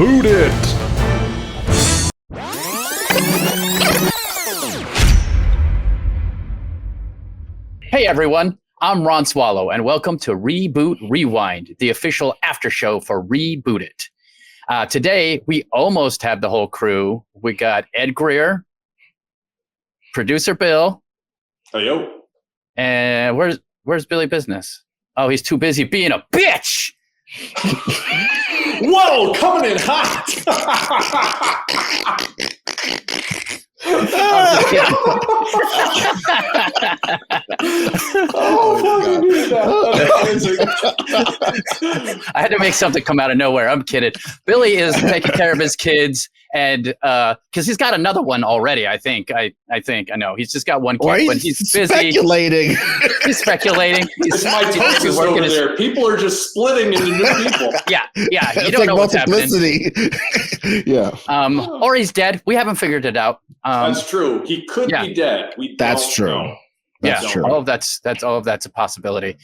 Reboot It! Hey everyone, I'm Ron Swallow, and welcome to Reboot Rewind, the official after show for Reboot It. Today, we almost have the whole crew. We got Ed Greer, producer Bill. Hey, yo. And where's Billy Business? Oh, he's too busy being a bitch! Whoa, coming in hot! I had to make something come out of nowhere. I'm kidding. Billy is taking care of his kids, and because he's got another one already. I know he's just got one kid, but he's busy speculating. He's speculating. It's my toast over there. People are just splitting into new people. Yeah. You It's don't like know what's multiplicity. Yeah. Or he's dead. We haven't figured it out. That's true. He could be dead. That's true. Know. That's true. All of that's a possibility.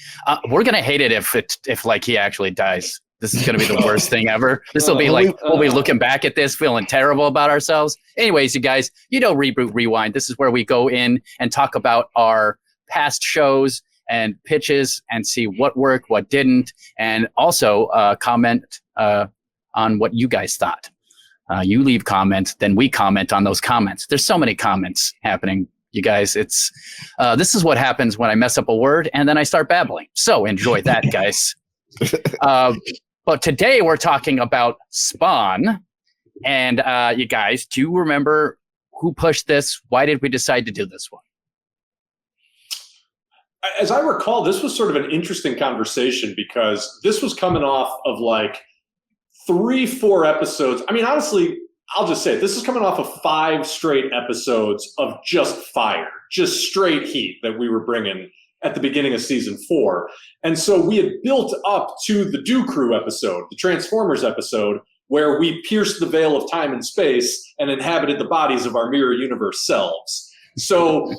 We're gonna hate it if like he actually dies. This is gonna be the worst thing ever. This will be like we'll be looking back at this, feeling terrible about ourselves. Anyways, you guys, Reboot Rewind. This is where we go in and talk about our past shows and pitches and see what worked, what didn't, and also comment on what you guys thought. You leave comments, then we comment on those comments. There's so many comments happening, you guys. It's this is what happens when I mess up a word and then I start babbling. So enjoy that, guys. But today we're talking about Spawn. And you guys, do you remember who pushed this? Why did we decide to do this one? As I recall, this was sort of an interesting conversation because this was coming off of like 3-4 episodes. I mean, honestly, I'll just say it. This is coming off of 5 straight episodes of just fire, just straight heat that we were bringing at the beginning of season 4. And so we had built up to the Do Crew episode, the Transformers episode, where we pierced the veil of time and space and inhabited the bodies of our mirror universe selves. So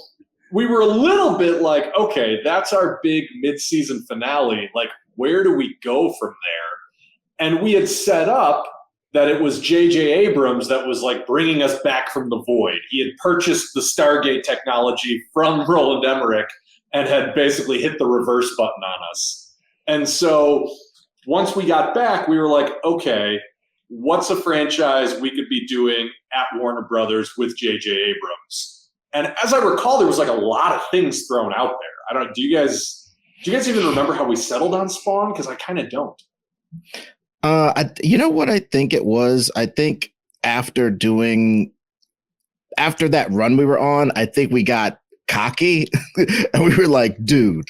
we were a little bit like, okay, that's our big mid-season finale. Like, where do we go from there? And we had set up that it was J.J. Abrams that was like bringing us back from the void. He had purchased the Stargate technology from Roland Emmerich and had basically hit the reverse button on us. And so once we got back, we were like, okay, what's a franchise we could be doing at Warner Brothers with J.J. Abrams? And as I recall, there was like a lot of things thrown out there. Do you guys even remember how we settled on Spawn? Because I kind of don't. You know what I think it was? I think after that run we were on, I think we got cocky and we were like, dude,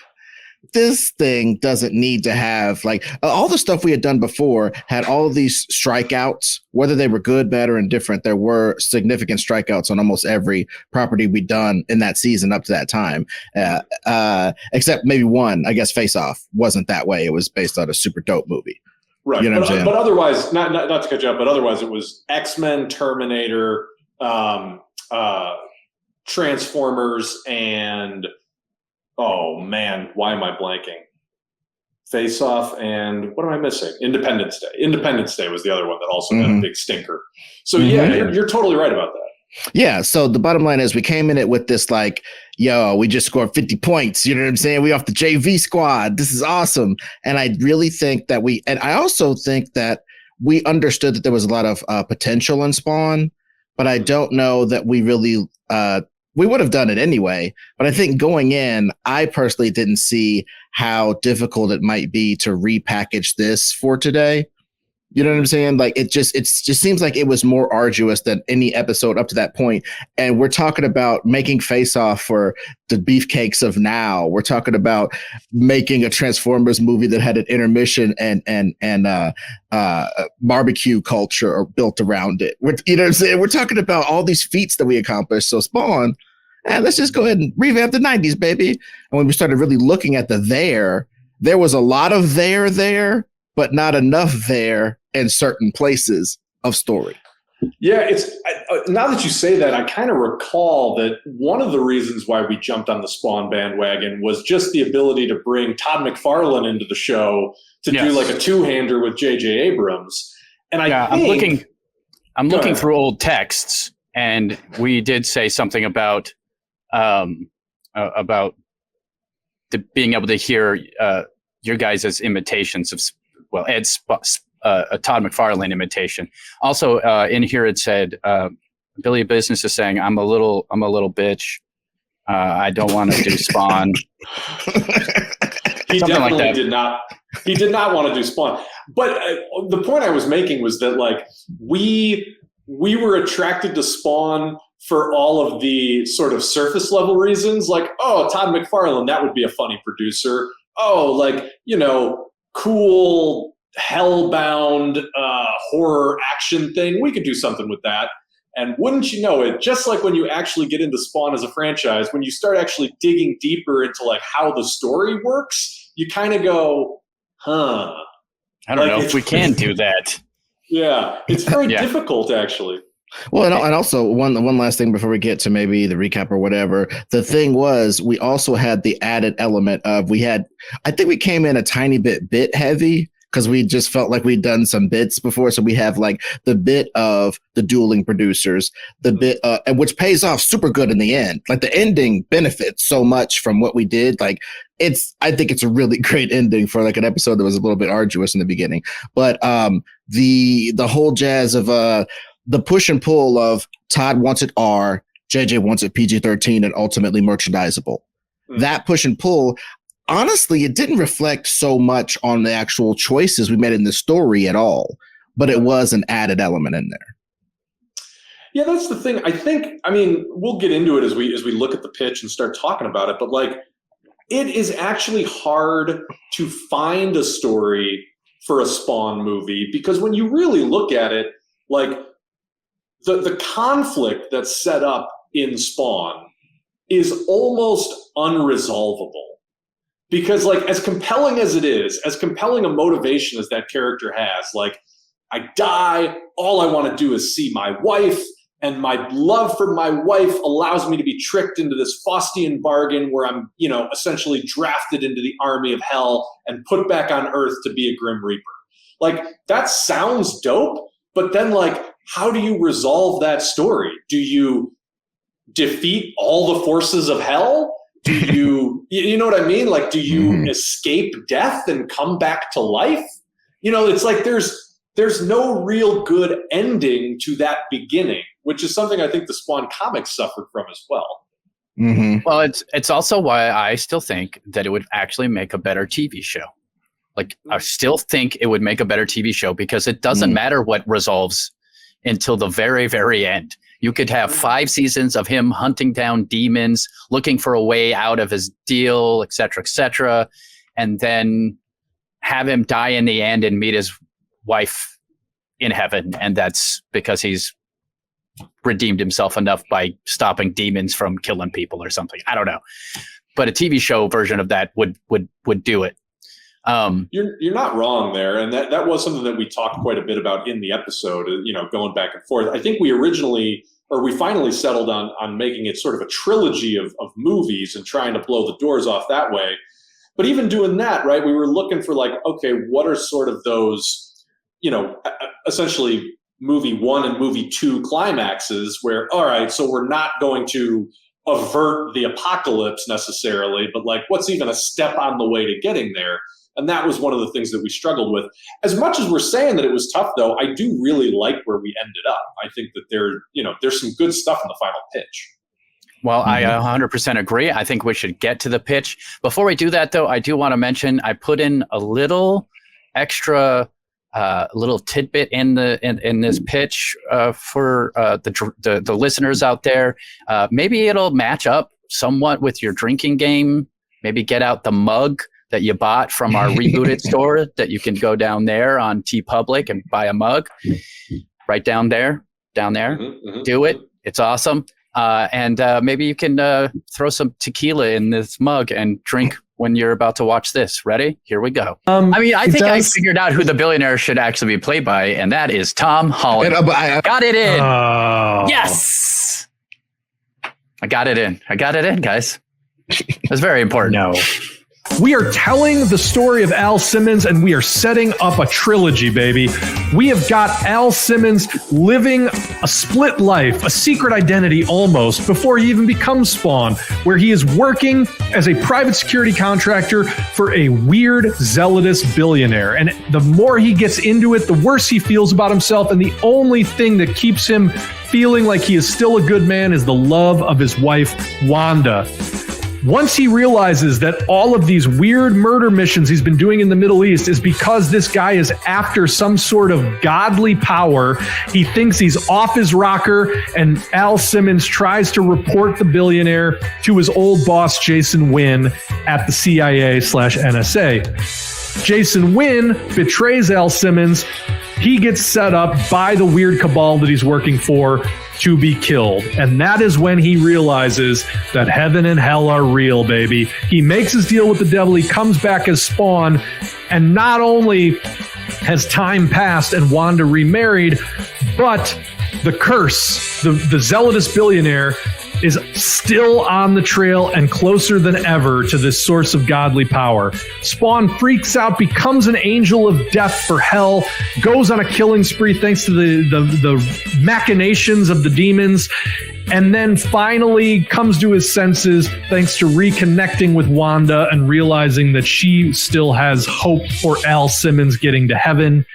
this thing doesn't need to have like all the stuff we had done before had all these strikeouts, whether they were good, bad, or indifferent. There were significant strikeouts on almost every property we'd done in that season up to that time, except maybe one. I guess Face Off wasn't that way. It was based on a super dope movie. Right. You know what I'm saying? But otherwise, not to cut you up, but otherwise it was X-Men, Terminator, Transformers, and oh man, why am I blanking? Face Off, and what am I missing? Independence Day. Independence Day was the other one that also had a big stinker. So yeah, you're totally right about that. Yeah. So the bottom line is we came in it with this like, yo, we just scored 50 points. You know what I'm saying? We off the JV squad. This is awesome. And I really think that and I also think that we understood that there was a lot of potential in Spawn, but I don't know that we really, we would have done it anyway. But I think going in, I personally didn't see how difficult it might be to repackage this for today. You know what I'm saying? Like it just seems like it was more arduous than any episode up to that point. And we're talking about making Face Off for the beefcakes of now. We're talking about making a Transformers movie that had an intermission and barbecue culture built around it. You know what I'm saying? We're talking about all these feats that we accomplished. So Spawn, and let's just go ahead and revamp the 90s, baby. And when we started really looking at there was a lot of there, but not enough there in certain places of story. Yeah, it's now that you say that, I kind of recall that one of the reasons why we jumped on the Spawn bandwagon was just the ability to bring Todd McFarlane into the show to do like a two-hander with J.J. Abrams. And I'm looking through old texts, and we did say something about being able to hear your guys' imitations of, well, Ed's a Todd McFarlane imitation. Also, in here it said Billy Business is saying, "I'm a little bitch. I don't want to do Spawn." He definitely did not. He did not want to do Spawn. But the point I was making was that, like, we were attracted to Spawn for all of the sort of surface level reasons, like, oh, Todd McFarlane, that would be a funny producer. Oh, like, you know, cool hellbound horror action thing. We could do something with that. And wouldn't you know it, just like when you actually get into Spawn as a franchise, when you start actually digging deeper into like how the story works, you kind of go, huh. I don't know if we can do that. Yeah, it's very difficult, actually. Well, and also one last thing before we get to maybe the recap or whatever. The thing was, we also had the added element of I think we came in a tiny bit heavy because we just felt like we'd done some bits before. So we have like the bit of the dueling producers, the bit which pays off super good in the end. Like the ending benefits so much from what we did. Like I think it's a really great ending for like an episode that was a little bit arduous in the beginning. But the whole jazz of the push and pull of Todd wants it R, JJ wants it PG-13 and ultimately merchandisable. That push and pull, honestly, it didn't reflect so much on the actual choices we made in the story at all, but it was an added element in there. Yeah, that's the thing. I mean, we'll get into it as we look at the pitch and start talking about it, but like, it is actually hard to find a story for a Spawn movie because when you really look at it, like the conflict that's set up in Spawn is almost unresolvable. Because, like, as compelling as it is, as compelling a motivation as that character has, like, I die, all I want to do is see my wife, and my love for my wife allows me to be tricked into this Faustian bargain where I'm, you know, essentially drafted into the army of hell and put back on Earth to be a Grim Reaper. Like, that sounds dope, but then, like, how do you resolve that story? Do you defeat all the forces of hell? Do you know what I mean? Like, do you escape death and come back to life? You know, it's like there's no real good ending to that beginning, which is something I think the Spawn comics suffered from as well. Mm-hmm. Well, it's also why I still think that it would actually make a better TV show. Like, I still think it would make a better TV show because it doesn't matter what resolves until the very, very end. You could have 5 seasons of him hunting down demons, looking for a way out of his deal, et cetera, and then have him die in the end and meet his wife in heaven. And that's because he's redeemed himself enough by stopping demons from killing people or something. I don't know. But a TV show version of that would do it. You're not wrong there, and that was something that we talked quite a bit about in the episode. You know, going back and forth. I think we finally settled on making it sort of a trilogy of movies and trying to blow the doors off that way. But even doing that, right? We were looking for like, okay, what are sort of those, you know, essentially movie 1 and movie 2 climaxes where, all right, so we're not going to avert the apocalypse necessarily, but like, what's even a step on the way to getting there? And that was one of the things that we struggled with. As much as we're saying that it was tough, though, I do really like where we ended up. I think that there's some good stuff in the final pitch. Well, I 100% agree. I think we should get to the pitch. Before we do that, though, I do want to mention I put in a little extra little tidbit in this pitch for the listeners out there. Maybe it'll match up somewhat with your drinking game. Maybe get out the mug that you bought from our Rebooted store that you can go down there on TeePublic and buy a mug right down there. Do it. It's awesome. And maybe you can throw some tequila in this mug and drink when you're about to watch this. Ready? Here we go. I think I figured out who the billionaire should actually be played by, and that is Tom Holland. Got it in. Yes. I got it in, guys. That's very important. No. We are telling the story of Al Simmons, and we are setting up a trilogy, baby. We have got Al Simmons living a split life, a secret identity almost, before he even becomes Spawn, where he is working as a private security contractor for a weird, zealotous billionaire. And the more he gets into it, the worse he feels about himself, and the only thing that keeps him feeling like he is still a good man is the love of his wife, Wanda. Once he realizes that all of these weird murder missions he's been doing in the Middle East is because this guy is after some sort of godly power, he thinks he's off his rocker, and Al Simmons tries to report the billionaire to his old boss, Jason Wynn, at the CIA/NSA. Jason Wynn betrays Al Simmons. He gets set up by the weird cabal that he's working for to be killed. And that is when he realizes that heaven and hell are real, baby. He makes his deal with the devil. He comes back as Spawn. And not only has time passed and Wanda remarried, but the curse, the zealotous billionaire, is still on the trail and closer than ever to this source of godly power. Spawn freaks out, becomes an angel of death for hell, goes on a killing spree thanks to the machinations of the demons, and then finally comes to his senses thanks to reconnecting with Wanda and realizing that she still has hope for Al Simmons getting to heaven.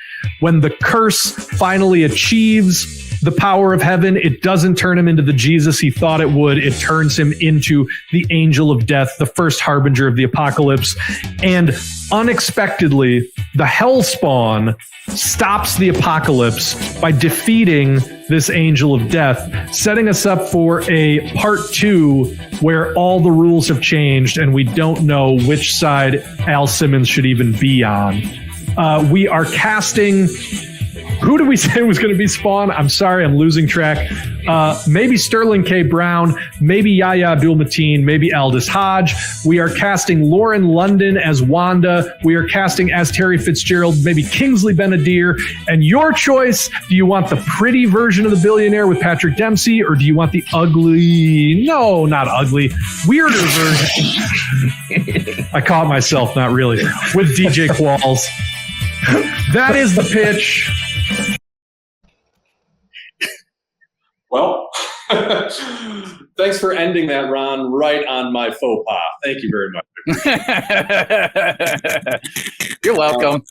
When the curse finally achieves the power of heaven, it doesn't turn him into the Jesus he thought it would. It turns him into the angel of death, the first harbinger of the apocalypse. And unexpectedly, the Hellspawn stops the apocalypse by defeating this angel of death, setting us up for a part 2 where all the rules have changed and we don't know which side Al Simmons should even be on. We are casting... Who did we say was going to be Spawn? I'm sorry, I'm losing track. Maybe Sterling K. Brown, maybe Yahya Abdul-Mateen, maybe Aldous Hodge. We are casting Lauren London as Wanda. We are casting as Terry Fitzgerald, maybe Kingsley Benadir. And your choice, do you want the pretty version of the billionaire with Patrick Dempsey, or do you want the ugly, no, not ugly, weirder version? I caught myself, not really, with DJ Qualls. That is the pitch. Well, thanks for ending that, Ron, right on my faux pas. Thank you very much. You're welcome.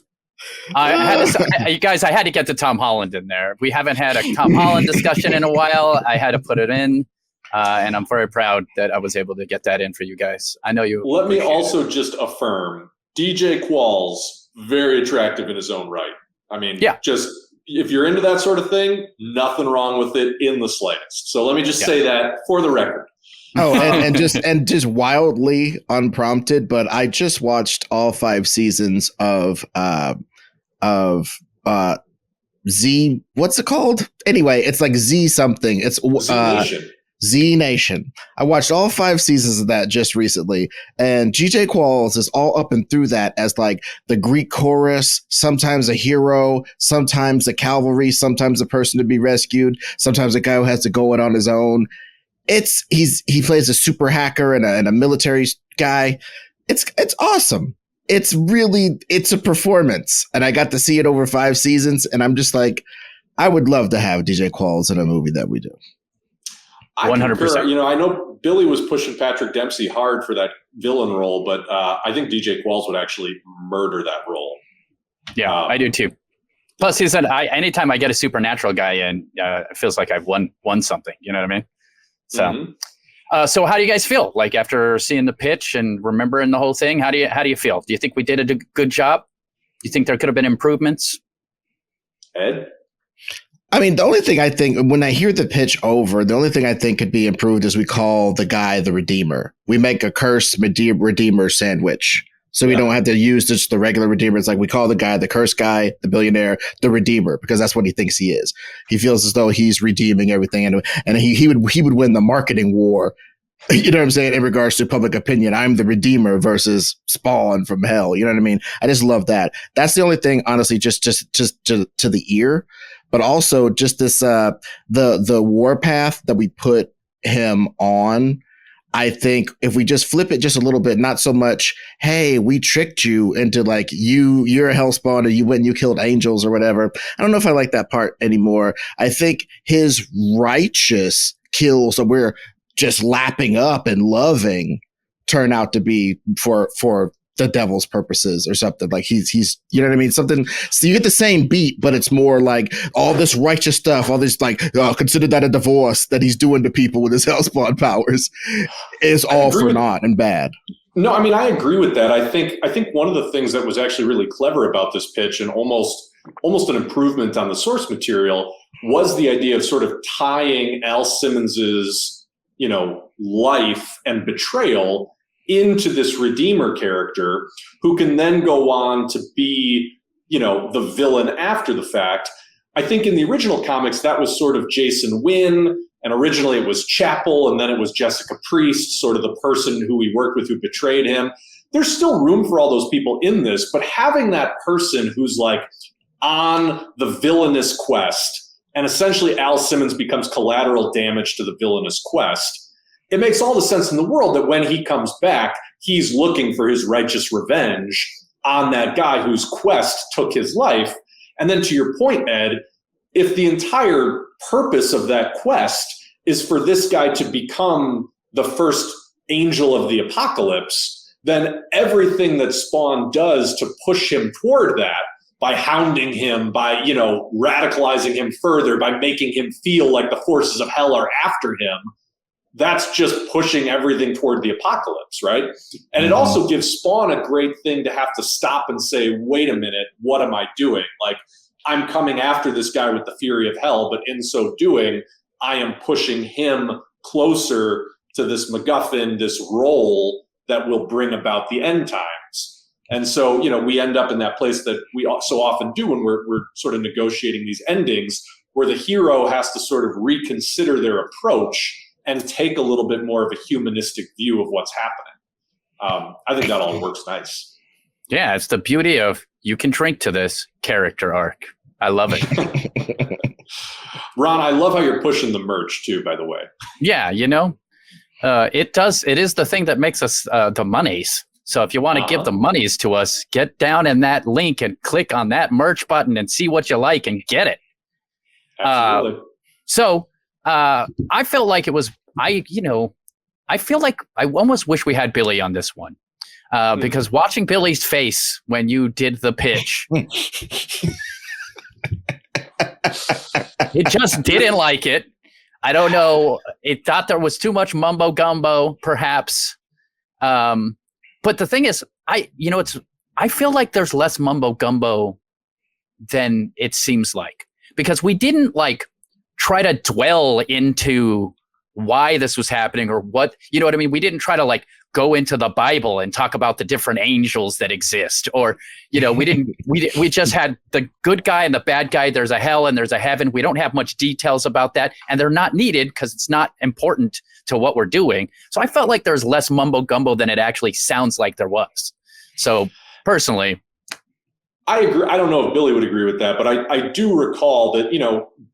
You guys, I had to get to Tom Holland in there. We haven't had a Tom Holland discussion in a while. I had to put it in, and I'm very proud that I was able to get that in for you guys. I know you. Let me also just affirm, DJ Qualls, very attractive in his own right. I mean, yeah. Just if you're into that sort of thing, nothing wrong with it in the slightest. So let me just say that for the record. Oh, and just wildly unprompted, but I just watched all 5 seasons of Z. What's it called? Anyway, it's like Z something. It's Z Nation. I watched all 5 seasons of that just recently, and DJ Qualls is all up and through that as like the Greek chorus, sometimes a hero, sometimes a cavalry, sometimes a person to be rescued, sometimes a guy who has to go it on his own. He plays a super hacker and a military guy. It's awesome. It's a performance, and I got to see it over 5 seasons, and I'm just like, I would love to have DJ Qualls in a movie that we do. 100%. You know, I know Billy was pushing Patrick Dempsey hard for that villain role, but I think DJ Qualls would actually murder that role. Yeah, I do too. Plus, he said, anytime I get a supernatural guy in, it feels like I've won something. You know what I mean? So, so how do you guys feel? Like after seeing the pitch and remembering the whole thing, how do you feel? Do you think we did a good job? Do you think there could have been improvements? Ed? I mean, the only thing I think when I hear the pitch over, the only thing I think could be improved is we call the guy the Redeemer. We make a cursed Redeemer sandwich. So we don't have to use just the regular Redeemer. It's like we call the guy, the cursed guy, the billionaire, the Redeemer, because that's what he thinks he is. He feels as though he's redeeming everything. And he would win the marketing war, you know what I'm saying, in regards to public opinion. I'm the Redeemer versus Spawn from hell. You know what I mean? I just love that. That's the only thing, honestly, just to the ear. But also just this the warpath that we put him on. I think if we just flip it just a little bit, not so much, hey, we tricked you into like you're a hellspawn or you went and you killed angels or whatever. I don't know if I like that part anymore. I think his righteous kills that we're just lapping up and loving turn out to be for the devil's purposes or something. Like he's you know what I mean? Something, so you get the same beat, but it's more like all this righteous stuff, all this like, consider that a divorce that he's doing to people with his hellspawn powers is all for naught and bad. No, I mean, I agree with that. I think one of the things that was actually really clever about this pitch and almost an improvement on the source material was the idea of sort of tying Al Simmons's, life and betrayal into this Redeemer character who can then go on to be, the villain after the fact. I think in the original comics, that was sort of Jason Wynn, and originally it was Chapel, and then it was Jessica Priest, sort of the person who he worked with who betrayed him. There's still room for all those people in this, but having that person who's like on the villainous quest, and essentially Al Simmons becomes collateral damage to the villainous quest, it makes all the sense in the world that when he comes back, he's looking for his righteous revenge on that guy whose quest took his life. And then to your point, Ed, if the entire purpose of that quest is for this guy to become the first angel of the apocalypse, then everything that Spawn does to push him toward that, by hounding him, by, radicalizing him further, by making him feel like the forces of hell are after him, that's just pushing everything toward the apocalypse, right? And it also gives Spawn a great thing to have to stop and say, wait a minute, what am I doing? Like, I'm coming after this guy with the fury of hell, but in so doing, I am pushing him closer to this MacGuffin, this role that will bring about the end times. And so, we end up in that place that we so often do when we're sort of negotiating these endings, where the hero has to sort of reconsider their approach and take a little bit more of a humanistic view of what's happening. I think that all works nice. Yeah, it's the beauty of you can drink to this character arc. I love it. Ron, I love how you're pushing the merch too, by the way. Yeah, it does. It is the thing that makes us the monies. So if you want to give the monies to us, get down in that link and click on that merch button and see what you like and get it. Absolutely. I felt like it was, I feel like I almost wish we had Billy on this one. Because watching Billy's face when you did the pitch, it just didn't like it. I don't know. It thought there was too much mumbo gumbo, perhaps. But the thing is, I feel like there's less mumbo gumbo than it seems like, because we didn't try to dwell into why this was happening or what, you know what I mean? We didn't try to go into the Bible and talk about the different angels that exist, or, we just had the good guy and the bad guy. There's a hell and there's a heaven. We don't have much details about that, and they're not needed because it's not important to what we're doing. So I felt like there's less mumbo gumbo than it actually sounds like there was. So personally, I agree. I don't know if Billy would agree with that, but I do recall that,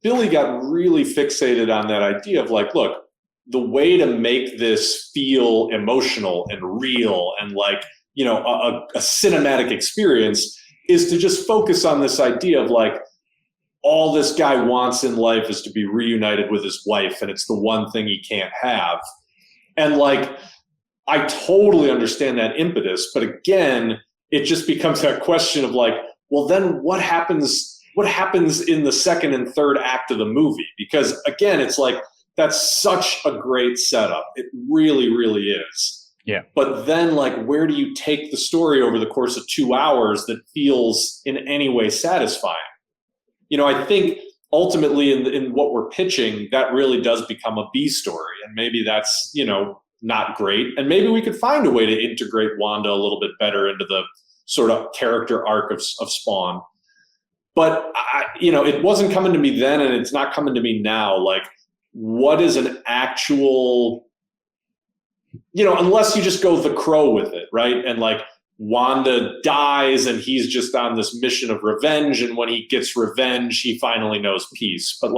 Billy got really fixated on that idea of look, the way to make this feel emotional and real and a cinematic experience is to just focus on this idea of all this guy wants in life is to be reunited with his wife, and it's the one thing he can't have. And I totally understand that impetus, but again, it just becomes that question of well, then what happens in the second and third act of the movie? Because again, it's that's such a great setup. It really, really is. Yeah. But then where do you take the story over the course of 2 hours that feels in any way satisfying? I think ultimately in what we're pitching, that really does become a B story. And maybe that's, not great. And maybe we could find a way to integrate Wanda a little bit better into the sort of character arc of Spawn. But, it wasn't coming to me then, and it's not coming to me now. What is an actual, unless you just go The Crow with it, right? And Wanda dies and he's just on this mission of revenge. And when he gets revenge, he finally knows peace. But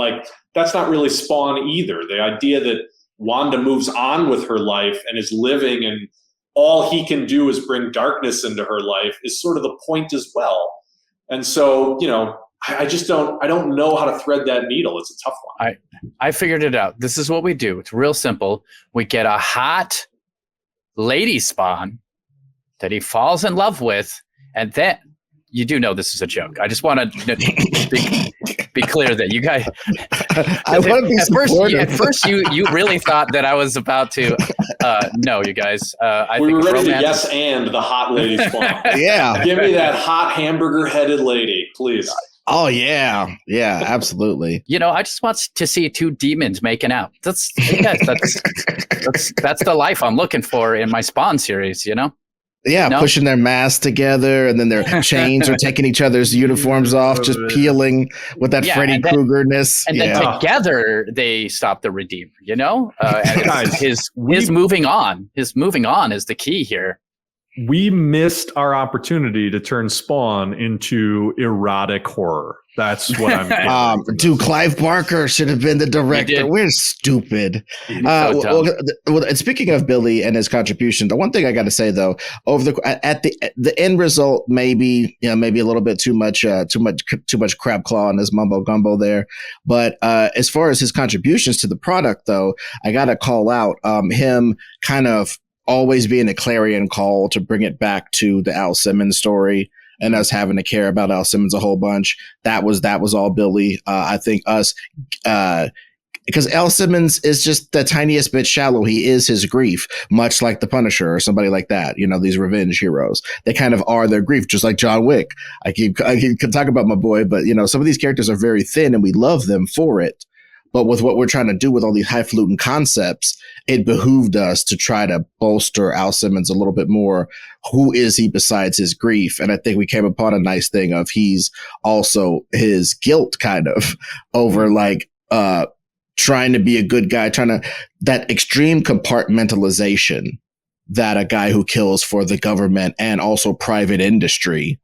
that's not really Spawn either. The idea that Wanda moves on with her life and is living, and all he can do is bring darkness into her life is sort of the point as well. And so, I don't know how to thread that needle. It's a tough one. I figured it out. This is what we do. It's real simple. We get a hot lady Spawn that he falls in love with, and then you do know this is a joke. I just want to be clear that you guys. At first, you really thought that I was about to. No, you guys. We were ready to yes and the hot lady Spawn. Yeah, give me that hot hamburger-headed lady, please. Oh yeah, absolutely. I just want to see two demons making out. That's the life I'm looking for in my Spawn series. Yeah, pushing their masks together, and then their chains are taking each other's uniforms off, just peeling with that Freddy Krueger-ness. And then together they stop the Redeemer. Guys, his moving on is the key here. We missed our opportunity to turn Spawn into erotic horror. That's what I'm dude, Clive Barker should have been the director. We're stupid. And speaking of Billy and his contribution, the one thing I got to say though, at the end result, maybe a little bit too much crab claw in his mumbo gumbo there. But as far as his contributions to the product, though, I got to call out him kind of always being a clarion call to bring it back to the Al Simmons story. And us having to care about Al Simmons a whole bunch. That was all Billy. I think us, because Al Simmons is just the tiniest bit shallow. He is his grief, much like the Punisher or somebody like that. These revenge heroes. They kind of are their grief, just like John Wick. I keep talking about my boy, but some of these characters are very thin, and we love them for it. But with what we're trying to do with all these highfalutin concepts, it behooved us to try to bolster Al Simmons a little bit more. Who is he besides his grief? And I think we came upon a nice thing of he's also his guilt kind of over trying to be a good guy, that extreme compartmentalization that a guy who kills for the government and also private industry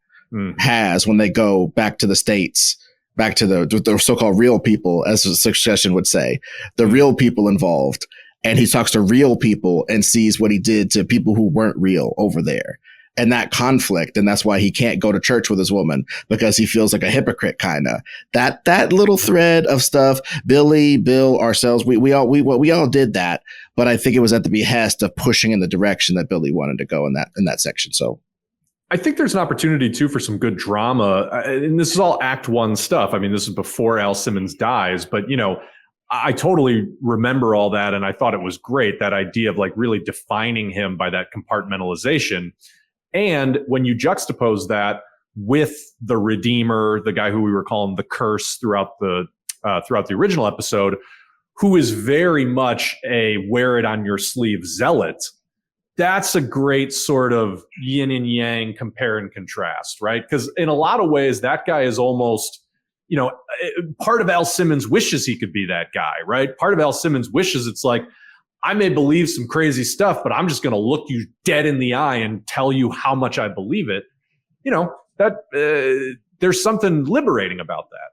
has when they go back to the States. Back to the so-called real people, as Succession would say, the real people involved. And he talks to real people and sees what he did to people who weren't real over there. And that conflict. And that's why he can't go to church with his woman, because he feels like a hypocrite kind of. That little thread of stuff, Billy, Bill, ourselves, we all did that. But I think it was at the behest of pushing in the direction that Billy wanted to go in that section. So I think there's an opportunity too for some good drama, and this is all Act 1 stuff. I mean, this is before Al Simmons dies, but I totally remember all that, and I thought it was great, that idea of really defining him by that compartmentalization. And when you juxtapose that with the Redeemer, the guy who we were calling the Curse throughout the original episode, who is very much a wear it on your sleeve zealot. That's a great sort of yin and yang compare and contrast, right? Because in a lot of ways, that guy is almost, part of Al Simmons wishes he could be that guy, right? Part of Al Simmons wishes it's like, I may believe some crazy stuff, but I'm just going to look you dead in the eye and tell you how much I believe it. There's something liberating about that.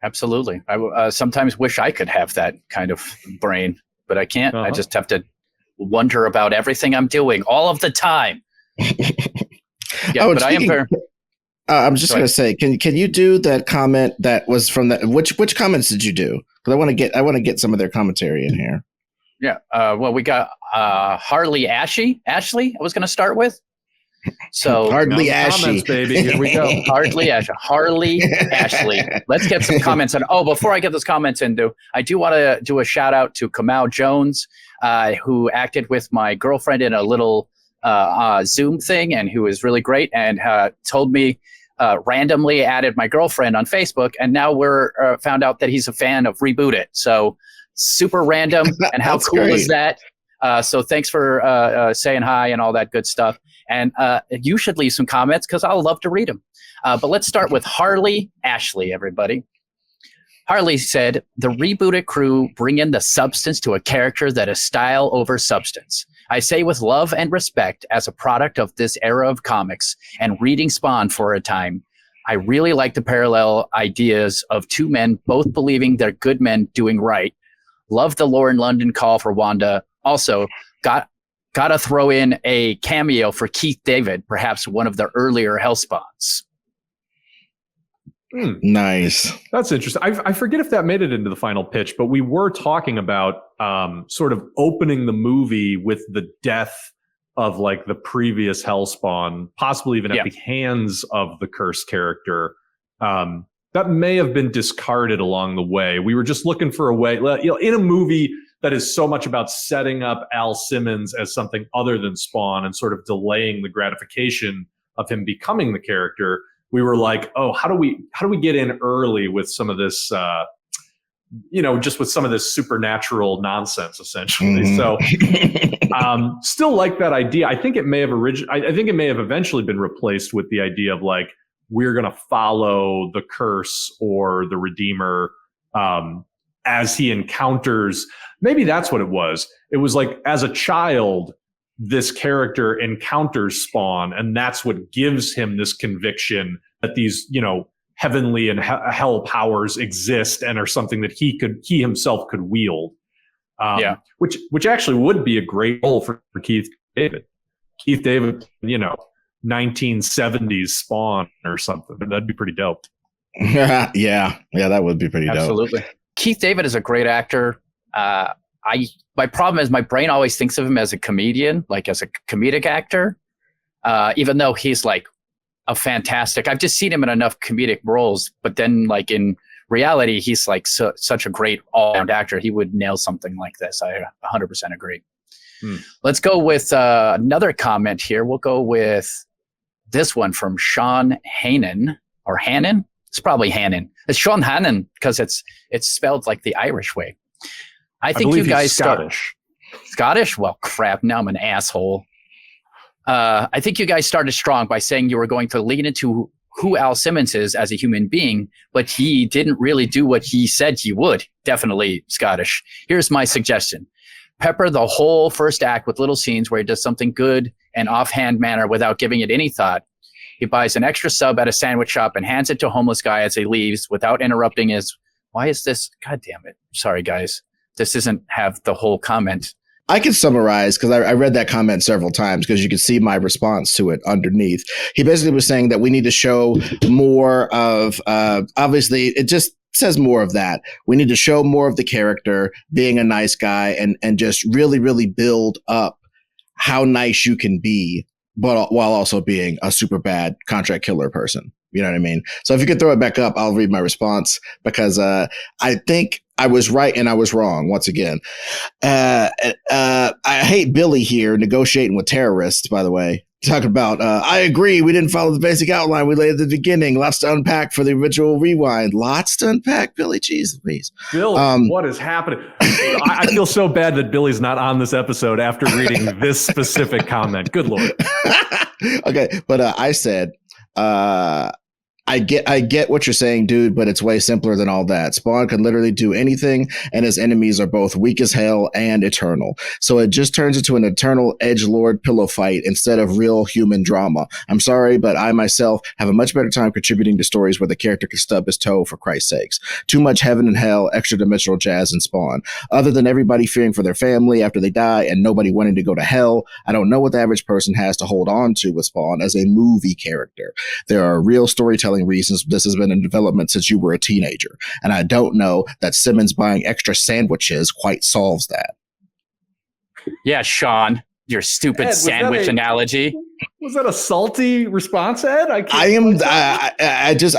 Absolutely. I sometimes wish I could have that kind of brain, but I can't. I just have to wonder about everything I'm doing all of the time. But I am very. I'm just going to say, can you do that comment that was from that? Which comments did you do? Because I want to get some of their commentary in here. Yeah. Well, we got Harley Ashley. I was going to start with. So Hardly Ashley, comments, baby. Here we go. Harley Ashley. Let's get some comments. And before I get those comments into, I do want to do a shout out to Kamau Jones, who acted with my girlfriend in a little Zoom thing, and who is really great, and told me randomly added my girlfriend on Facebook, and now we're found out that he's a fan of Reboot It. So super random, and how cool great. Is that? So thanks for saying hi and all that good stuff. And you should leave some comments because I'll love to read them. But let's start with Harley Ashley, everybody. Harley said, the Reboot It crew bring in the substance to a character that is style over substance. I say with love and respect as a product of this era of comics and reading Spawn for a time. I really like the parallel ideas of two men both believing they're good men doing right. Love the Lauren London call for Wanda. Also, got to throw in a cameo for Keith David, perhaps one of the earlier Hellspawns. Nice. That's interesting. I forget if that made it into the final pitch, but we were talking about sort of opening the movie with the death of like the previous Hellspawn, possibly even at the hands of the cursed character. That may have been discarded along the way. We were just looking for a way, in a movie that is so much about setting up Al Simmons as something other than Spawn and sort of delaying the gratification of him becoming the character. We were like, oh, how do we get in early with some of this, just with some of this supernatural nonsense, essentially. So, still like that idea. I think it may have eventually been replaced with the idea of like, we're going to follow the curse or the Redeemer as he encounters. Maybe that's what it was. It was like, as a child, this character encounters Spawn, and that's what gives him this conviction that these, heavenly and hell powers exist and are something that he himself could wield. Which actually would be a great role for Keith David. Keith David, 1970s Spawn or something. That'd be pretty dope. Yeah, that would be pretty dope. Absolutely. Keith David is a great actor. My problem is my brain always thinks of him as a comedian, like as a comedic actor, even though he's like a fantastic. I've just seen him in enough comedic roles, but then like in reality, he's like such a great all-around actor. He would nail something like this. I 100% agree. Let's go with another comment here. We'll go with this one from Sean Hannon or Hannon. It's probably Hannon. It's Sean Hannon because it's spelled like the Irish way. I think you guys Scottish? Well, crap. Now I'm an asshole. I think you guys started strong by saying you were going to lean into who Al Simmons is as a human being, but he didn't really do what he said he would. Definitely Scottish. Here's my suggestion. Pepper the whole first act with little scenes where he does something good and offhand manner without giving it any thought. He buys an extra sub at a sandwich shop and hands it to a homeless guy as he leaves without interrupting his, why is this? God damn it. Sorry, guys. This doesn't have the whole comment. I can summarize because I read that comment several times because you could see my response to it underneath. He basically was saying that we need to show more of, obviously, it just says more of that. We need to show more of the character being a nice guy and just really, really build up how nice you can be, but while also being a super bad contract killer person. You know what I mean? So if you could throw it back up, I'll read my response because I think I was right and I was wrong once again. I hate Billy here negotiating with terrorists, by the way. Talking about, I agree, we didn't follow the basic outline we laid at the beginning. Lots to unpack for the original rewind. Lots to unpack, Billy. Jeez, please. Bill, what is happening? I feel so bad that Billy's not on this episode after reading this specific comment. Good Lord. Okay, but I said, I get what you're saying, dude, but it's way simpler than all that. Spawn can literally do anything, and his enemies are both weak as hell and eternal. So it just turns into an eternal edgelord pillow fight instead of real human drama. I'm sorry, but I myself have a much better time contributing to stories where the character can stub his toe for Christ's sakes. Too much heaven and hell, extra dimensional jazz in Spawn. Other than everybody fearing for their family after they die and nobody wanting to go to hell, I don't know what the average person has to hold on to with Spawn as a movie character. There are real storytelling reasons this has been in development since you were a teenager, and I don't know that Simmons buying extra sandwiches quite solves that. Yeah, Sean, your stupid Ed, sandwich analogy. Was that a salty response, Ed? I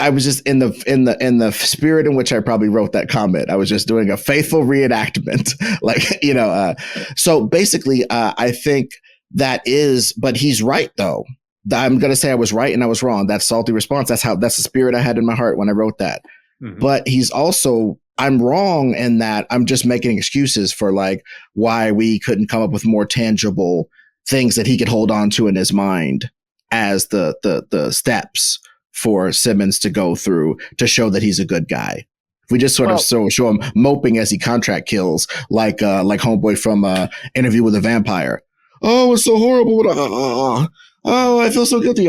was just in the spirit in which I probably wrote that comment. I was just doing a faithful reenactment, so basically, I think that is, but he's right though. I'm going to say I was right and I was wrong. That salty response. That's the spirit I had in my heart when I wrote that. Mm-hmm. But he's also, I'm wrong in that I'm just making excuses for like why we couldn't come up with more tangible things that he could hold on to in his mind as the steps for Simmons to go through to show that he's a good guy. If we just sort of show him moping as he contract kills, like homeboy from Interview with a Vampire. Oh, it's so horrible. Oh, I feel so guilty.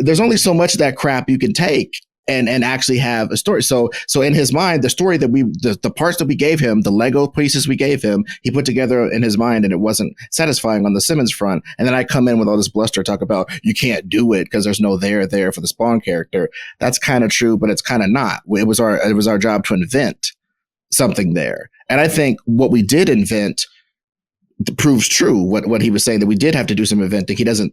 There's only so much of that crap you can take. and actually have a story. So in his mind, the story that the parts that we gave him, the Lego pieces we gave him, he put together in his mind, and it wasn't satisfying on the Simmons front. And then I come in with all this bluster, talk about you can't do it because there's no there for the Spawn character. That's kind of true, but it's kind of not. It was our job to invent something there. And I think what we did invent proves true. What he was saying, that we did have to do some inventing.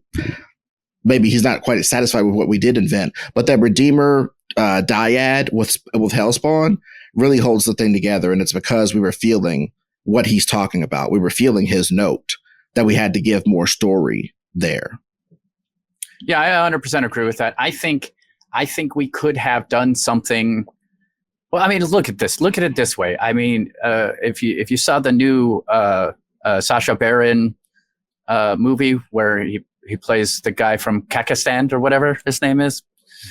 Maybe he's not quite satisfied with what we did invent, but that Redeemer dyad with Hellspawn really holds the thing together. And it's because we were feeling what he's talking about. We were feeling his note that we had to give more story there. Yeah, I 100% agree with that. I think we could have done something. Well, I mean, look at this. Look at it this way. I mean, if you saw the new Sacha Baron movie where he plays the guy from Kakistan or whatever his name is.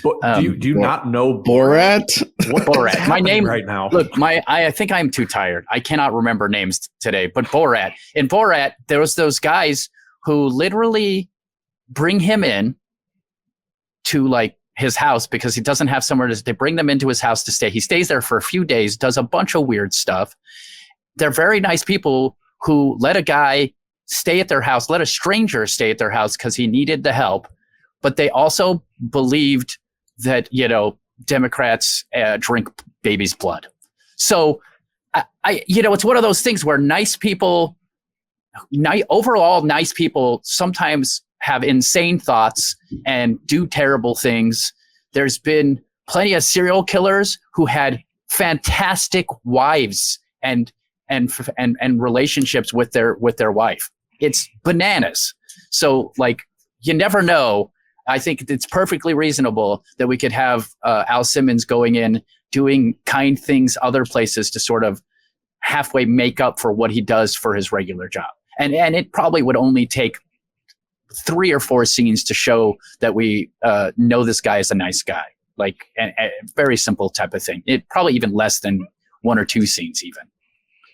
But do you not know Borat? Borat. My name right now. Look, I think I'm too tired. I cannot remember names today. But Borat. In Borat, there was those guys who literally bring him in to like his house because he doesn't have somewhere to. They bring them into his house to stay. He stays there for a few days, does a bunch of weird stuff. They're very nice people who let a guy stay at their house, let a stranger stay at their house because he needed the help. But they also believed that, Democrats drink babies' blood. So, it's one of those things where nice people, overall nice people sometimes have insane thoughts and do terrible things. There's been plenty of serial killers who had fantastic wives and relationships with their wife. It's bananas. So like, you never know. I think it's perfectly reasonable that we could have Al Simmons going in, doing kind things other places to sort of halfway make up for what he does for his regular job. And it probably would only take 3 or 4 scenes to show that we know this guy is a nice guy. Like a very simple type of thing. It probably even less than 1 or 2 scenes even.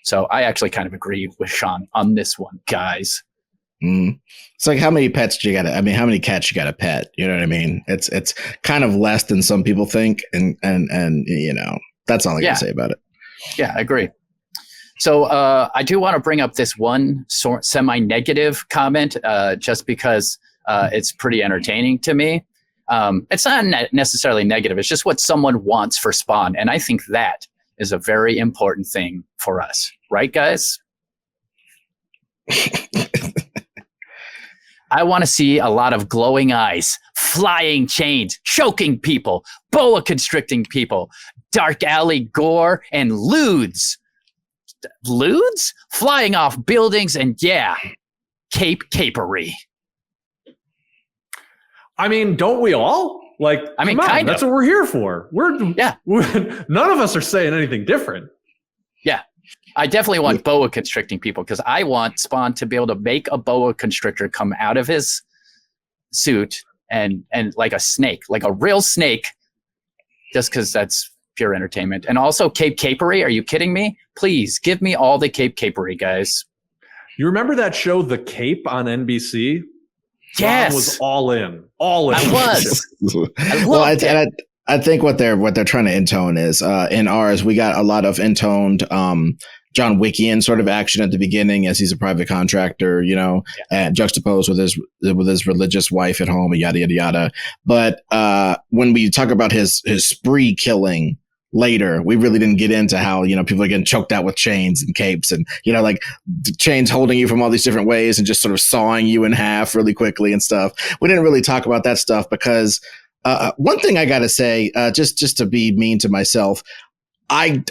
So I actually kind of agree with Sean on this one, guys. It's like, how many pets do you got to, how many cats you got to pet? You know what I mean? It's kind of less than some people think. And that's all I can say about it. Yeah, I agree. So I do want to bring up this one semi-negative comment just because it's pretty entertaining to me. It's not necessarily negative. It's just what someone wants for Spawn. And I think that is a very important thing for us. Right, guys? I want to see a lot of glowing eyes, flying chains, choking people, boa constricting people, dark alley gore, and lewds. Lewds? Flying off buildings and, capery. I mean, don't we all? Like, come on, that's what we're here for. None of us are saying anything different. Yeah. I definitely want boa constricting people because I want Spawn to be able to make a boa constrictor come out of his suit and like a snake, like a real snake, just because that's pure entertainment. And also capery. Are you kidding me? Please give me all the capery, guys. You remember that show, The Cape, on NBC? Yes, Ron was all in. I was. I think what they're trying to intone is in ours we got a lot of intoned John Wickian sort of action at the beginning as he's a private contractor, and juxtaposed with his religious wife at home, and yada yada yada. But when we talk about his spree killing later, we really didn't get into how people are getting choked out with chains and capes, and like chains holding you from all these different ways and just sort of sawing you in half really quickly and stuff. We didn't really talk about that stuff because one thing I gotta say, just to be mean to myself, I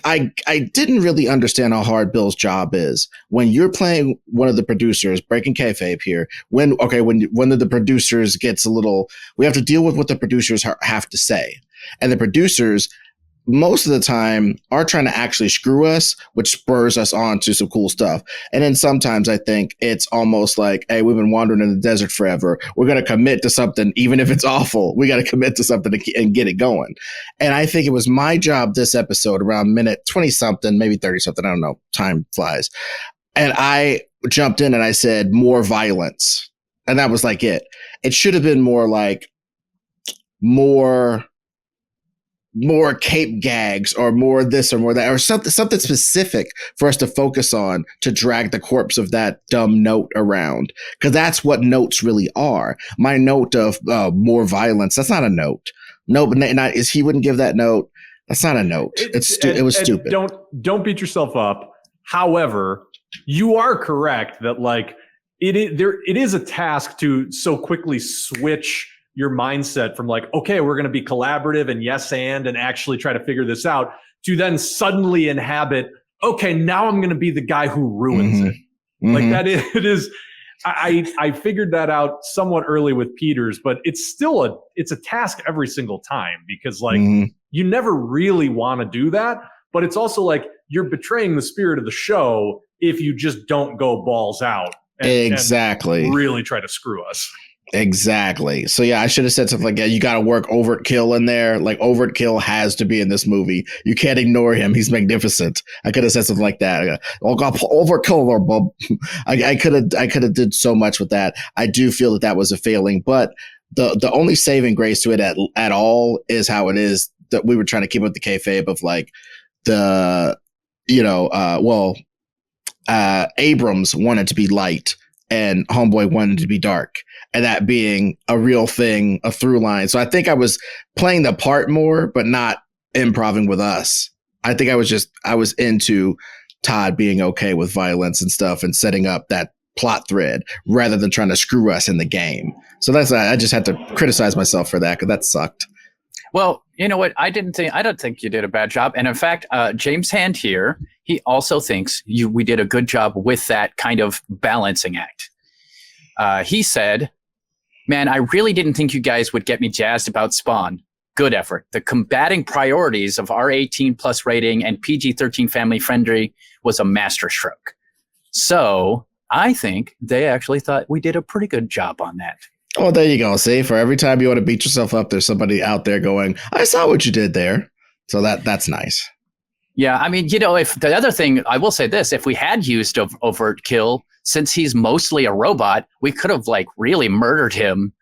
didn't really understand how hard Bill's job is when you're playing one of the producers, breaking kayfabe here. When one of the producers gets a little, we have to deal with what the producers have to say, and the producers most of the time are trying to actually screw us, which spurs us on to some cool stuff. And then sometimes I think it's almost like, hey, we've been wandering in the desert forever. We're going to commit to something, even if it's awful. We got to commit to something and get it going. And I think it was my job this episode around minute 20 something, maybe 30 something. I don't know. Time flies. And I jumped in and I said, more violence. And that was like it. It should have been more like, more more cape gags or more this or more that or something specific for us to focus on to drag the corpse of that dumb note around, because that's what notes really are. My note of more violence, that's not a note. No, but is he wouldn't give that note. That's not a note. It was stupid. Don't beat yourself up. However, you are correct that like it is a task to so quickly switch your mindset from like, okay, we're going to be collaborative and yes and actually try to figure this out, to then suddenly inhabit, okay, now I'm going to be the guy who ruins it. Like that it is. I figured that out somewhat early with Peters, but it's still it's a task every single time, because like you never really want to do that, but it's also like you're betraying the spirit of the show if you just don't go balls out and really try to screw us. Exactly. So yeah, I should have said something like, yeah, you got to work Overkill in there. Like Overkill has to be in this movie. You can't ignore him. He's magnificent. I could have said something like that. Overkill or Bob. I could have did so much with that. I do feel that was a failing, but the only saving grace to it at all is how it is that we were trying to keep up the kayfabe of like Abrams wanted to be light and Homeboy wanted to be dark, and that being a real thing, a through line. So I think I was playing the part more, but not improvising with us. I think I was into Todd being okay with violence and stuff and setting up that plot thread rather than trying to screw us in the game. So I just had to criticize myself for that, because that sucked. Well, you know what? I don't think you did a bad job. And in fact, James Hand here, he also thinks we did a good job with that kind of balancing act. He said, man, I really didn't think you guys would get me jazzed about Spawn. Good effort. The combating priorities of R18 plus rating and PG-13 family friendly was a masterstroke. So I think they actually thought we did a pretty good job on that. Oh, there you go. See, for every time you want to beat yourself up, there's somebody out there going, I saw what you did there. So that's nice. Yeah, I mean, if the other thing, I will say this, if we had used Overkill, since he's mostly a robot, we could have like really murdered him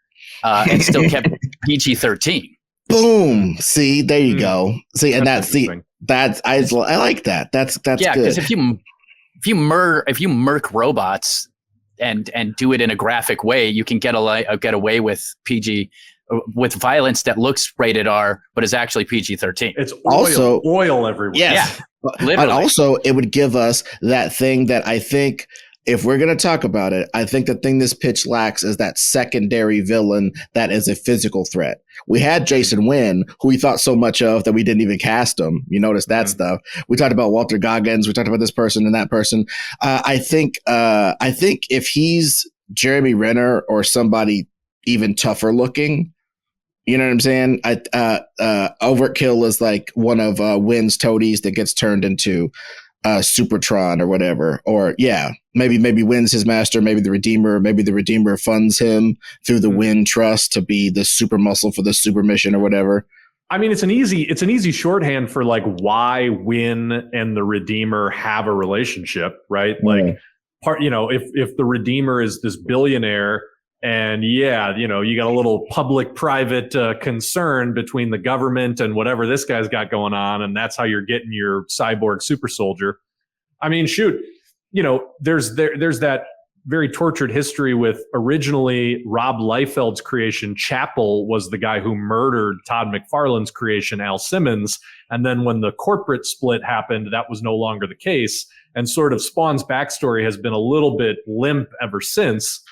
and still kept PG-13. Boom. See, there you go. See, and I like that. That's yeah, good. Because if you murk robots and do it in a graphic way, you can get away with PG with violence that looks rated R but is actually PG-13. It's oil everywhere. Yes. Yeah, literally. But also it would give us that thing that I think, if we're going to talk about it, I think the thing this pitch lacks is that secondary villain that is a physical threat. We had Jason Wynn, who we thought so much of that we didn't even cast him. You notice that stuff. We talked about Walter Goggins. We talked about this person and that person. I think if he's Jeremy Renner or somebody even tougher looking, you know what I'm saying? Overkill is like one of Wynn's toadies that gets turned into Supertron or whatever, or maybe Wynn's his master, maybe the Redeemer funds him through the Wynn Trust to be the super muscle for the super mission or whatever. I mean, it's an easy shorthand for like why Wynn and the Redeemer have a relationship, right? Like if the Redeemer is this billionaire and you got a little public-private concern between the government and whatever this guy's got going on, and that's how you're getting your cyborg super soldier. I mean, shoot, there's that very tortured history with originally Rob Liefeld's creation. Chapel was the guy who murdered Todd McFarlane's creation, Al Simmons. And then when the corporate split happened, that was no longer the case. And sort of Spawn's backstory has been a little bit limp ever since.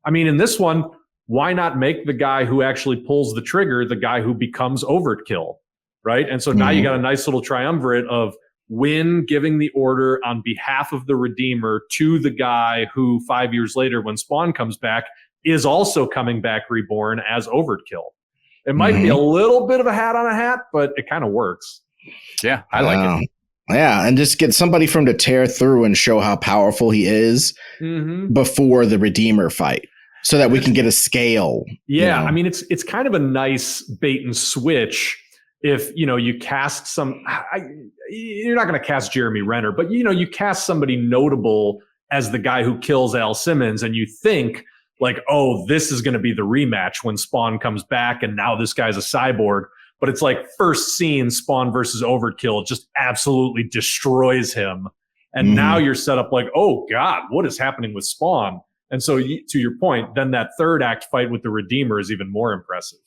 I mean, in this one, why not make the guy who actually pulls the trigger the guy who becomes Overkill, right? And so now you got a nice little triumvirate of Wynn giving the order on behalf of the Redeemer to the guy who 5 years later, when Spawn comes back, is also coming back reborn as Overkill. It might be a little bit of a hat on a hat, but it kind of works. Yeah, I like it. Yeah, and just get somebody from to tear through and show how powerful he is before the Redeemer fight, so that we can get a scale. Yeah, I mean, it's kind of a nice bait and switch. If you cast you're not going to cast Jeremy Renner, but you cast somebody notable as the guy who kills Al Simmons, and you think like, oh, this is going to be the rematch when Spawn comes back, and now this guy's a cyborg. but it's like first scene Spawn versus Overkill just absolutely destroys him. And now you're set up like, oh God, what is happening with Spawn? And so to your point, then that third act fight with the Redeemer is even more impressive.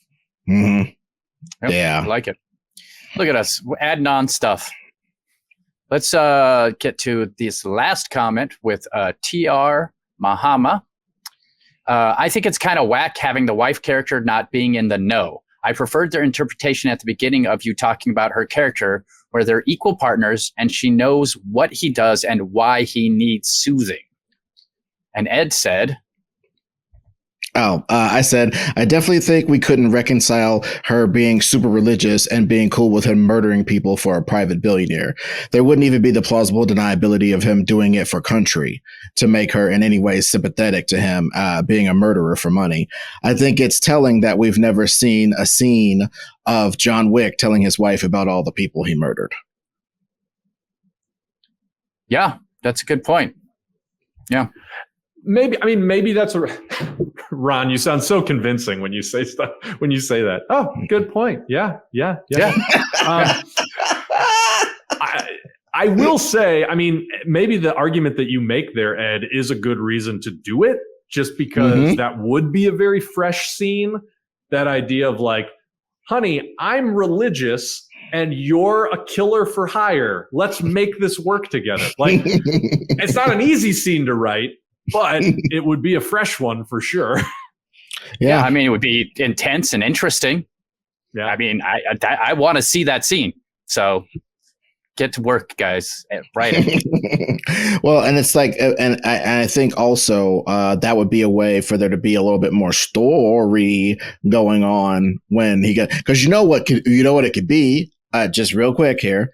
Yep, Yeah. I like it. Look at us. We're adding on stuff. Let's get to this last comment with TR Mahama. I think it's kind of whack having the wife character not being in the know. I preferred their interpretation at the beginning of you talking about her character, where they're equal partners and she knows what he does and why he needs soothing. And Ed said, I said, I definitely think we couldn't reconcile her being super religious and being cool with him murdering people for a private billionaire. There wouldn't even be the plausible deniability of him doing it for country to make her in any way sympathetic to him being a murderer for money. I think it's telling that we've never seen a scene of John Wick telling his wife about all the people he murdered. yeah, that's a good point. Yeah. Maybe that's Ron, you sound so convincing when you say stuff, when you say that. Oh, good point. Yeah. I will say, I mean, maybe the argument that you make there, Ed, is a good reason to do it, just because that would be a very fresh scene. That idea of like, honey, I'm religious and you're a killer for hire. Let's make this work together. Like, it's not an easy scene to write, but it would be a fresh one for sure. Yeah, I mean, it would be intense and interesting. Yeah, I mean, I want to see that scene. So get to work, guys. Write it. Well, and it's like, and I think also that would be a way for there to be a little bit more story going on when he got, because you know what it could be. Just real quick here,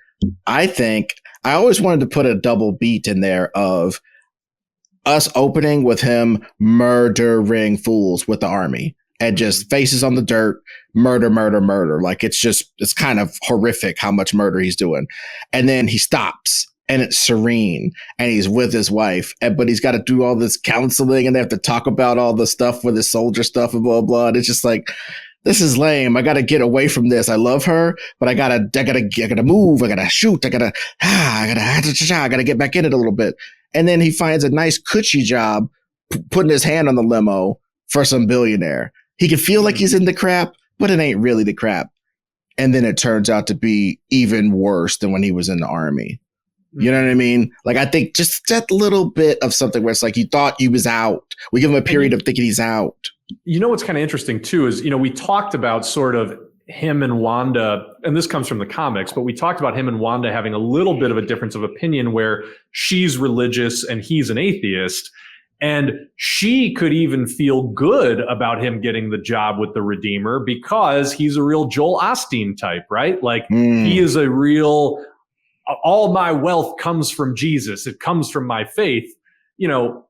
I think I always wanted to put a double beat in there of us opening with him murdering fools with the army and just faces on the dirt, murder. Like it's kind of horrific how much murder he's doing. And then he stops and it's serene and he's with his wife, but he's got to do all this counseling and they have to talk about all the stuff with his soldier stuff and blah, blah. And it's just like, this is lame. I got to get away from this. I love her, but I gotta move. I gotta shoot. I gotta get back in it a little bit. And then he finds a nice cushy job putting his hand on the limo for some billionaire. He can feel like he's in the crap, but it ain't really the crap. And then it turns out to be even worse than when he was in the army. You know what I mean? Like, I think just that little bit of something where it's like, you thought he was out. We give him a period of thinking he's out. You know, what's kind of interesting too, is, we talked about sort of him and Wanda, and this comes from the comics, but we talked about him and Wanda having a little bit of a difference of opinion where she's religious and he's an atheist. And she could even feel good about him getting the job with the Redeemer because he's a real Joel Osteen type, right? Like he is a real, all my wealth comes from Jesus. It comes from my faith.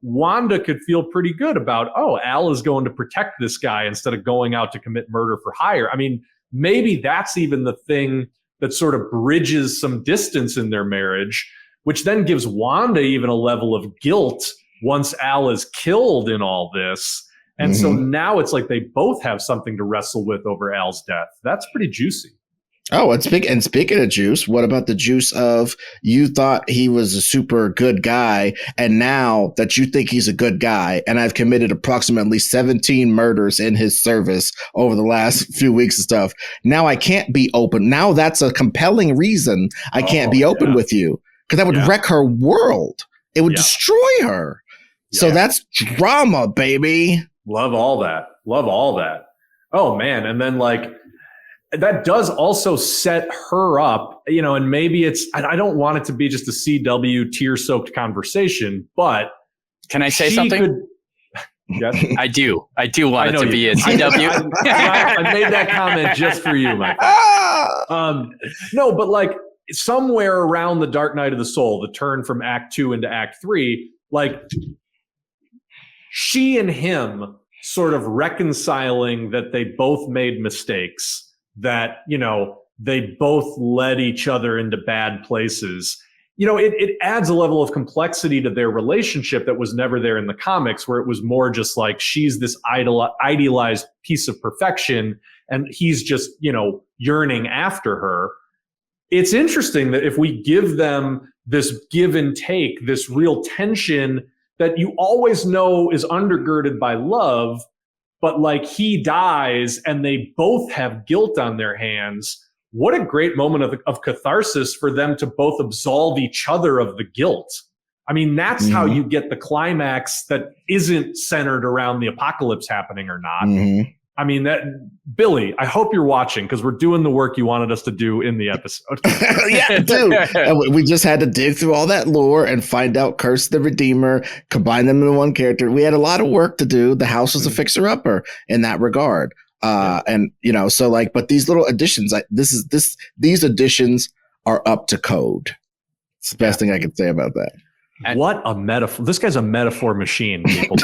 Wanda could feel pretty good about, oh, Al is going to protect this guy instead of going out to commit murder for hire. I mean, maybe that's even the thing that sort of bridges some distance in their marriage, which then gives Wanda even a level of guilt once Al is killed in all this. And so now it's like they both have something to wrestle with over Al's death. That's pretty juicy. Oh, it's big. And speaking of juice, what about the juice of you thought he was a super good guy, and now that you think he's a good guy, and I've committed approximately 17 murders in his service over the last few weeks and stuff, now I can't be open. Now that's a compelling reason I can't be open with you, because that would wreck her world. It would destroy her. So that's drama, baby. Love all that. Oh, man. And then that does also set her up, and maybe I don't want it to be just a CW tear-soaked conversation, but can I say something? Yes. I do want it to be a CW. I made that comment just for you, Mike. No, but somewhere around the Dark Night of the Soul, the turn from Act 2 into Act 3, she and him sort of reconciling that they both made mistakes, that, they both led each other into bad places. It adds a level of complexity to their relationship that was never there in the comics, where it was more just like she's this idealized piece of perfection and he's just, yearning after her. It's interesting that if we give them this give and take, this real tension that you always know is undergirded by love, but like he dies and they both have guilt on their hands. What a great moment of catharsis for them to both absolve each other of the guilt. I mean, that's how you get the climax that isn't centered around the apocalypse happening or not. I mean, that Billy, I hope you're watching because we're doing the work you wanted us to do in the episode. Yeah, dude. And we just had to dig through all that lore and find out Curse the Redeemer, combine them in one character. We had a lot of work to do. The house was a fixer-upper in that regard. And, so like, but these little additions, these additions are up to code. It's the best thing I can say about that. And what a metaphor. This guy's a metaphor machine, people.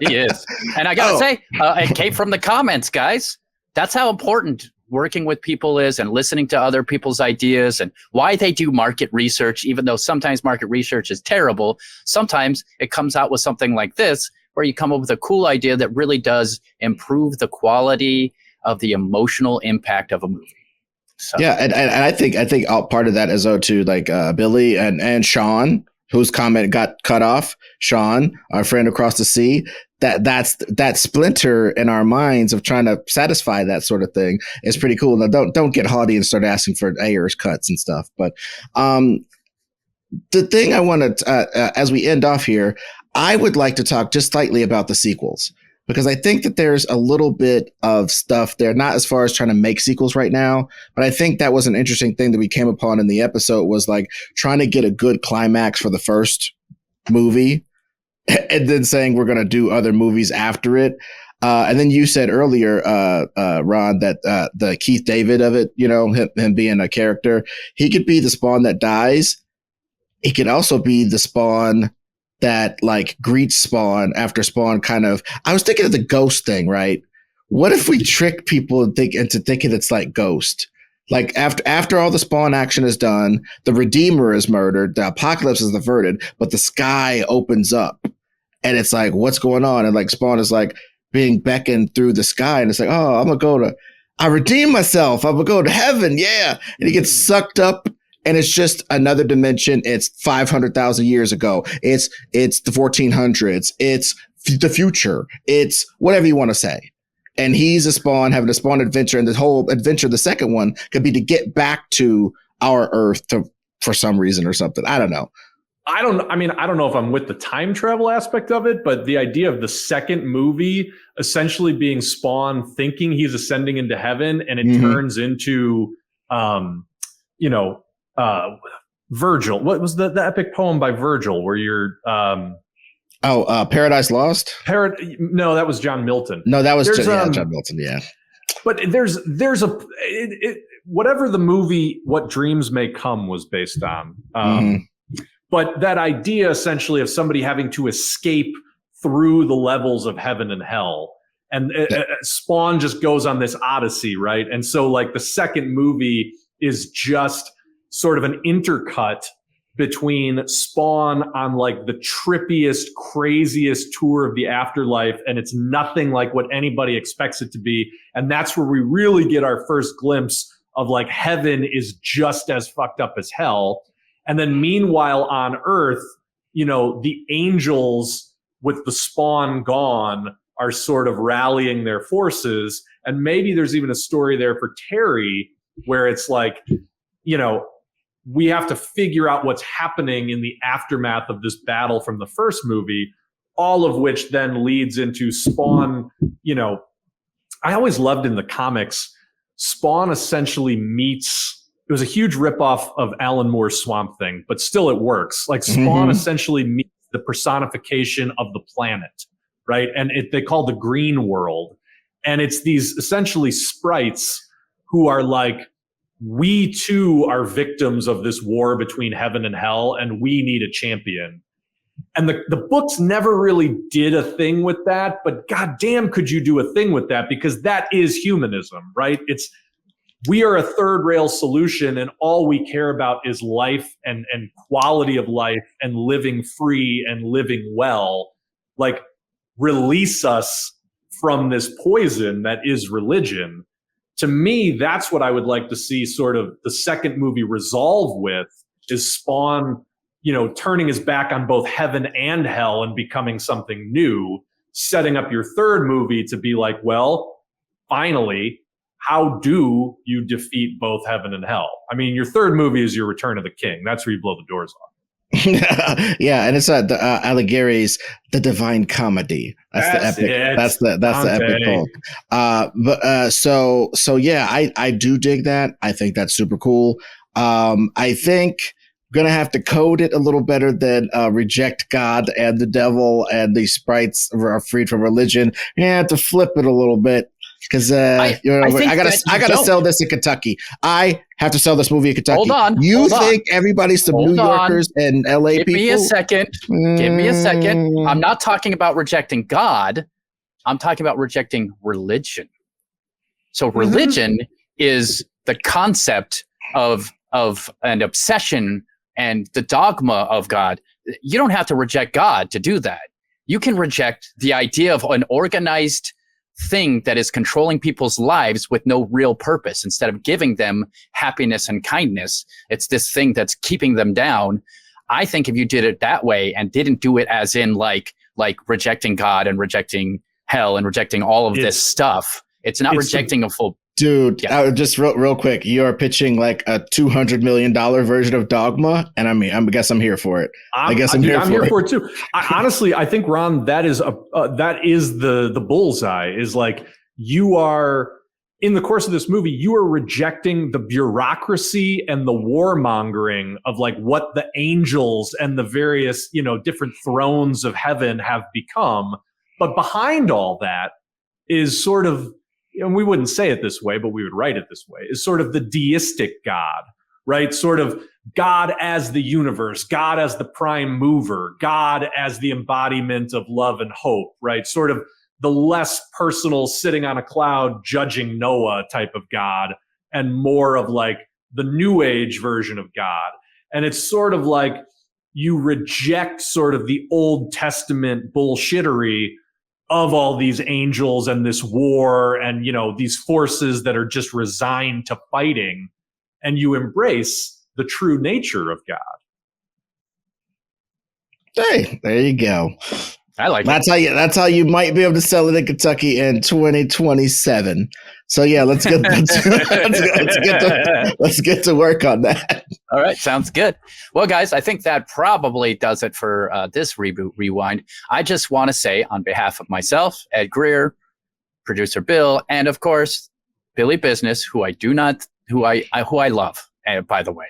He is. And I got to say, it came from the comments, guys. That's how important working with people is and listening to other people's ideas and why they do market research, even though sometimes market research is terrible. Sometimes it comes out with something like this, where you come up with a cool idea that really does improve the quality of the emotional impact of a movie. So. Yeah, and I think part of that is too, like Billy and Sean, whose comment got cut off. Sean, our friend across the sea, that's that splinter in our minds of trying to satisfy that sort of thing is pretty cool. Now, don't get haughty and start asking for Ayers cuts and stuff. But the thing I want to, as we end off here, I would like to talk just slightly about the sequels. Because I think that there's a little bit of stuff there, not as far as trying to make sequels right now, but I think that was an interesting thing that we came upon in the episode was like trying to get a good climax for the first movie and then saying we're going to do other movies after it. And then you said earlier, Ron, that the Keith David of it, him being a character, he could be the Spawn that dies. He could also be the Spawn that like greets Spawn after Spawn I was thinking of the ghost thing, right? What if we trick people into thinking it's like Ghost? Like after all the Spawn action is done, the Redeemer is murdered, the apocalypse is averted, but the sky opens up and it's like, what's going on? And like Spawn is like being beckoned through the sky and it's like, oh, I redeem myself. I'm gonna go to heaven. Yeah. And he gets sucked up. And it's just another dimension. It's 500,000 years ago. It's the 1400s. It's the future. It's whatever you want to say. And he's a Spawn having a Spawn adventure. And the whole adventure, the second one, could be to get back to our Earth for some reason or something. I don't know. I don't know if I'm with the time travel aspect of it, but the idea of the second movie essentially being Spawn thinking he's ascending into heaven and it turns into, Virgil. What was the epic poem by Virgil where you're Paradise Lost? No, that was John Milton. No, that was John Milton, yeah. But there's whatever the movie What Dreams May Come was based on. But that idea essentially of somebody having to escape through the levels of heaven and hell. And Spawn just goes on this odyssey, right? And so like the second movie is just sort of an intercut between Spawn on like the trippiest, craziest tour of the afterlife. And it's nothing like what anybody expects it to be. And that's where we really get our first glimpse of like heaven is just as fucked up as hell. And then meanwhile on Earth, the angels with the Spawn gone are sort of rallying their forces. And maybe there's even a story there for Terry where it's like, we have to figure out what's happening in the aftermath of this battle from the first movie, all of which then leads into Spawn. I always loved in the comics, Spawn essentially meets, it was a huge ripoff of Alan Moore's Swamp Thing, but still it works. Like Spawn essentially meets the personification of the planet, right? And they call the green world. And it's these essentially sprites who are like, we too are victims of this war between heaven and hell, and we need a champion. And the books never really did a thing with that, but goddamn could you do a thing with that, because that is humanism, right? We are a third rail solution, and all we care about is life and quality of life and living free and living well. Like, release us from this poison that is religion. To me, that's what I would like to see sort of the second movie resolve with, is Spawn, turning his back on both heaven and hell and becoming something new, setting up your third movie to be like, well, finally, how do you defeat both heaven and hell? I mean, your third movie is your Return of the King. That's where you blow the doors off. Yeah, and it's Alighieri's The Divine Comedy. That's the epic. That's the epic book. So yeah, I do dig that. I think that's super cool. I think I'm gonna have to code it a little better than reject God and the devil and the sprites are freed from religion. You have to flip it a little bit. Because I gotta sell this in Kentucky. I have to sell this movie in Kentucky. Hold on. You think everybody's some New Yorkers and LA people? Give me a second. Give me a second. I'm not talking about rejecting God. I'm talking about rejecting religion. So religion is the concept of an obsession and the dogma of God. You don't have to reject God to do that. You can reject the idea of an organized thing that is controlling people's lives with no real purpose. Instead of giving them happiness and kindness, it's this thing that's keeping them down. I think if you did it that way and didn't do it as in like rejecting God and rejecting hell and rejecting all of this stuff, it's not rejecting a full... Dude, just real quick, you are pitching like a $200 million version of Dogma, and I guess I'm here for it. I'm here for it too. Honestly, I think, Ron, that is the bullseye. Is like, you are, in the course of this movie, you are rejecting the bureaucracy and the warmongering of like what the angels and the various different thrones of heaven have become. But behind all that is sort of, and we wouldn't say it this way, but we would write it this way, is sort of the deistic God, right? Sort of God as the universe, God as the prime mover, God as the embodiment of love and hope, right? Sort of the less personal, sitting on a cloud, judging Noah type of God, and more of like the new age version of God. And it's sort of like you reject sort of the Old Testament bullshittery of all these angels and this war and, these forces that are just resigned to fighting, and you embrace the true nature of God. Hey, there you go. I like that's it. That's how you might be able to sell it in Kentucky in 2027. So yeah, let's get to work on that. All right, sounds good. Well, guys, I think that probably does it for this Reboot Rewind. I just want to say, on behalf of myself, Ed Greer, producer Bill, and of course Billy Business, who I love. And by the way,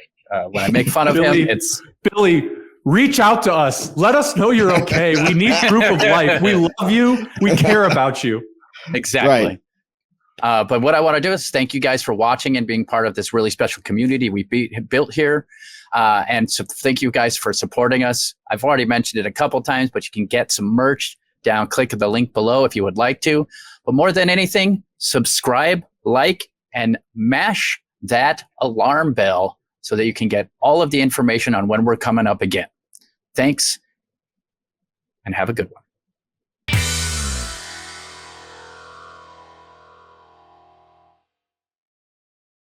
when I make fun of him, it's Billy. Reach out to us. Let us know you're okay. We need proof of life. We love you. We care about you. Exactly. Right. But what I want to do is thank you guys for watching and being part of this really special community we built here. And so thank you guys for supporting us. I've already mentioned it a couple times, but you can get some merch down. Click the link below if you would like to. But more than anything, subscribe, like, and mash that alarm bell so that you can get all of the information on when we're coming up again. Thanks, and have a good one.